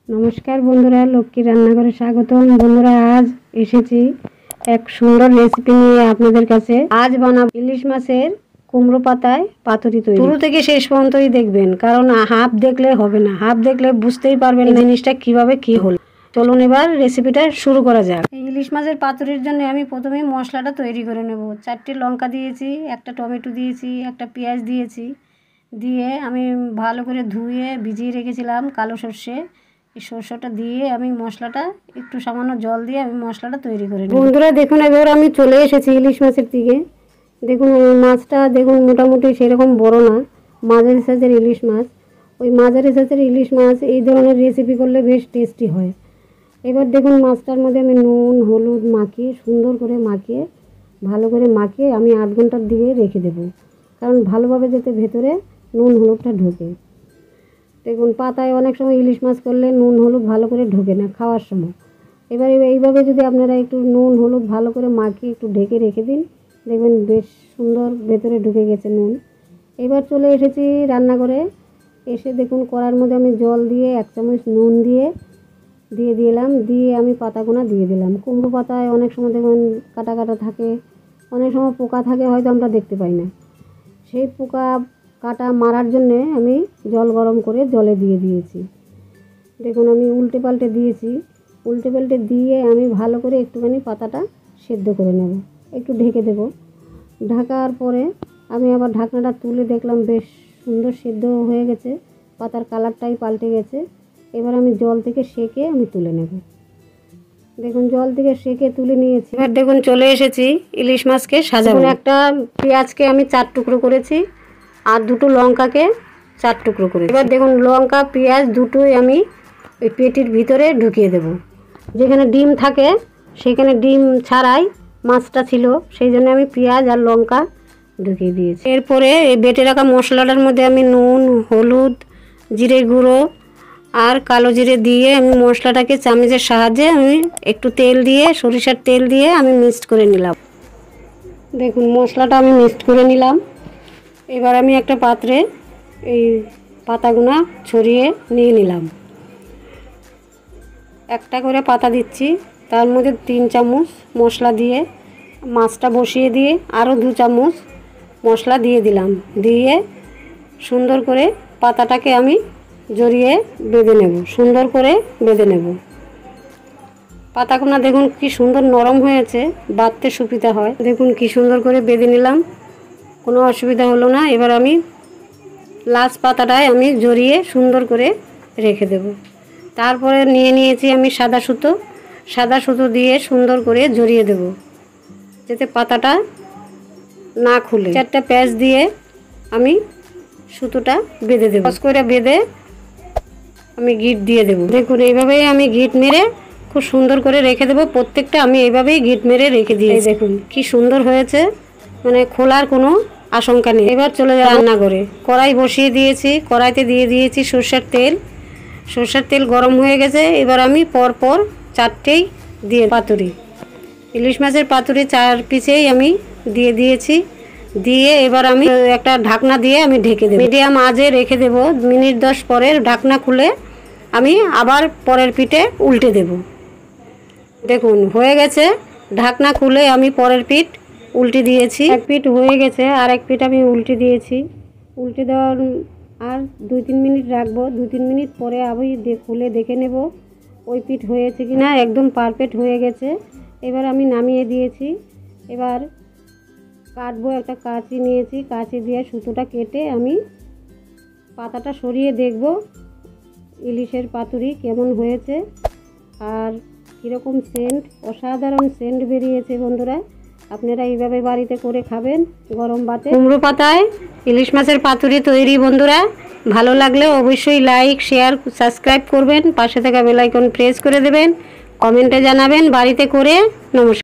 নমস্কার বন্ধুরা, লক্ষ্মী রান্নাঘরে স্বাগতম। বন্ধুরা, আজ এসেছি এক সুন্দর রেসিপি নিয়ে আপনাদের কাছে। আজ বানাবো ইলিশ মাছের কুমড়ো পাতায় পাতুরি তৈরি। শুরু থেকে শেষ পর্যন্তই দেখবেন, কারণ হাফ দেখলে হবে না, হাফ দেখলে বুঝতেই পারবেন না জিনিসটা কিভাবে কি হলো। চলুন এবার রেসিপিটা শুরু করা যাক। ইলিশ মাছের পাতুরির জন্য আমি প্রথমেই মশলাটা তৈরি করে নেব। 4টে লঙ্কা দিয়েছি, একটা টমেটো দিয়েছি, একটা পেঁয়াজ দিয়েছি, দিয়ে আমি ভালো করে ধুয়ে ভিজিয়ে রেখেছিলাম কালো সর্ষে। এই সরষেটা দিয়ে আমি মশলাটা একটু সামান্য জল দিয়ে আমি মশলাটা তৈরি করে নিই। বন্ধুরা দেখুন, এবার আমি চলে এসেছি ইলিশ মাছের দিকে। দেখুন মাছটা দেখুন মোটামুটি সেরকম বড় না, মাঝারি সাইজের ইলিশ মাছ। ওই মাঝারি সাইজের ইলিশ মাছ এই ধরনের রেসিপি করলে বেশ টেস্টি হয়। এবার দেখুন মাছটার মধ্যে আমি নুন হলুদ মাখিয়ে সুন্দর করে ভালো করে মাখিয়ে আমি 8 ঘন্টার দিকে রেখে দেবো, কারণ ভালোভাবে যাতে ভেতরে নুন হলুদটা ঢোকে। দেখুন পাতায় অনেক সময় ইলিশ মাছ করলে নুন হলুদ ভালো করে ঢোকে না খাওয়ার সময়। এবার এইভাবে যদি আপনারা একটু নুন হলুদ ভালো করে মাখিয়ে একটু ঢেকে রেখে দিন, দেখবেন বেশ সুন্দর ভেতরে ঢুকে গেছে নুন। এবার চলে এসেছি রান্নাঘরে। এসে দেখুন কড়ার মধ্যে আমি জল দিয়ে 1 চামচ নুন দিয়ে দিলাম, দিয়ে আমি পাতাগুনা দিয়ে দিলাম। কুমড়ো পাতায় অনেক সময় দেখুন কাটা কাটা থাকে, অনেক সময় পোকা থাকে, হয়তো আমরা দেখতে পাই না। সেই পোকা কাটা মারার জন্যে আমি জল গরম করে জলে দিয়ে দিয়েছি। দেখুন আমি উল্টে পাল্টে দিয়েছি, উল্টে পাল্টে দিয়ে আমি ভালো করে একটুখানি পাতাটা সেদ্ধ করে নেব, একটু ঢেকে দেব। ঢাকার পরে আমি আবার ঢাকনাটা তুলে দেখলাম বেশ সুন্দর সেদ্ধ হয়ে গেছে, পাতার কালারটাই পাল্টে গেছে। এবার আমি জল থেকে সেকে আমি তুলে নেব। দেখুন জল থেকে সেকে তুলে নিয়েছি। এবার দেখুন চলে এসেছি ইলিশ মাছকে সাজাবো। একটা পেঁয়াজকে আমি 4 টুকরো করেছি, আর 2টো লঙ্কাকে 4 টুকরো করে। এবার দেখুন লঙ্কা পেঁয়াজ দুটোই আমি ওই পেটির ভিতরে ঢুকিয়ে দেব। যেখানে ডিম থাকে সেখানে ডিম ছাড়াই মাছটা ছিল, সেই জন্য আমি পেঁয়াজ আর লঙ্কা ঢুকিয়ে দিয়েছি। এরপরে এই বেটে রাখা মশলাটার মধ্যে আমি নুন হলুদ জিরে গুঁড়ো আর কালো জিরে দিয়ে আমি মশলাটাকে চামচের সাহায্যে আমি একটু তেল দিয়ে সরিষার তেল দিয়ে আমি মিক্সড করে নিলাম। দেখুন মশলাটা আমি মিক্সড করে নিলাম। এবার আমি একটা পাত্রে এই পাতাগুনা ছড়িয়ে নিয়ে নিলাম। একটা করে পাতা দিচ্ছি, তার মধ্যে 3 চামচ মশলা দিয়ে মাছটা বসিয়ে দিয়ে আরও 2 চামচ মশলা দিয়ে দিলাম। দিয়ে সুন্দর করে পাতাটাকে আমি জড়িয়ে বেঁধে নেব, সুন্দর করে বেঁধে নেব। পাতাগুনা দেখুন কি সুন্দর নরম হয়েছে, বাঁধতে সুবিধা হয়। দেখুন কি সুন্দর করে বেঁধে নিলাম, কোনো অসুবিধা হলো না। এবার আমি লাস্ট পাতাটায় আমি জড়িয়ে সুন্দর করে রেখে দেব। তারপরে নিয়েছি আমি সাদা সুতো দিয়ে সুন্দর করে জড়িয়ে দেব, যাতে পাতাটা না খুলে। 4টা প্যাঁচ দিয়ে আমি সুতোটা বেঁধে দেবো, করে বেঁধে আমি গিট দিয়ে দেব। দেখুন এইভাবেই আমি গিট মেরে খুব সুন্দর করে রেখে দেবো। প্রত্যেকটা আমি এইভাবেই গিট মেরে রেখে দিই। দেখুন কি সুন্দর হয়েছে, মানে খোলার কোনো আশঙ্কা নেই। এবার চলে যাই রান্নাঘরে। কড়াই বসিয়ে দিয়েছি, কড়াইতে দিয়ে দিয়েছি সরষের তেল গরম হয়ে গেছে। এবার আমি পরপর 4টেই দিয়ে পাতুরি ইলিশ মাছের পাতুরি 4 পিসেই আমি দিয়ে দিয়েছি। দিয়ে এবার আমি একটা ঢাকনা দিয়ে আমি ঢেকে দেব, মিডিয়াম আঁচে রেখে দেব। মিনিট 10 পরে ঢাকনা খুলে আমি আবার পরের পিঠে উল্টে দেব। দেখুন হয়ে গেছে, ঢাকনা খুলে আমি পরের পিঠ উল্টে দিয়েছি। 1 পিঠ হয়ে গেছে, আর 1 পিঠ আমি উল্টে দিয়েছি। উল্টে দেওয়ার আর 2-3 মিনিট রাখবো। 2-3 মিনিট পরে আমি খুলে দেখে নেব ওই পিঠ হয়েছে কি না। একদম পারফেক্ট হয়ে গেছে। এবার আমি নামিয়ে দিয়েছি। এবার কাটবো, একটা কাঁচি নিয়েছি, কাঁচি দিয়ে সুতোটা কেটে আমি পাতাটা সরিয়ে দেখব ইলিশের পাতুরি কেমন হয়েছে আর কীরকম সেন্ট, অসাধারণ সেন্ট বেরিয়েছে। বন্ধুরা আপনারা এইভাবে বাড়িতে করে খাবেন গরম ভাতে। কুমড়ো পাতায় ইলিশ মাছের পাতুরি তৈরি। বন্ধুরা ভালো লাগলে অবশ্যই লাইক শেয়ার সাবস্ক্রাইব করবেন, পাশে থাকা বেল আইকন প্রেস করে দেবেন, কমেন্টে জানাবেন বাড়িতে করে। নমস্কার।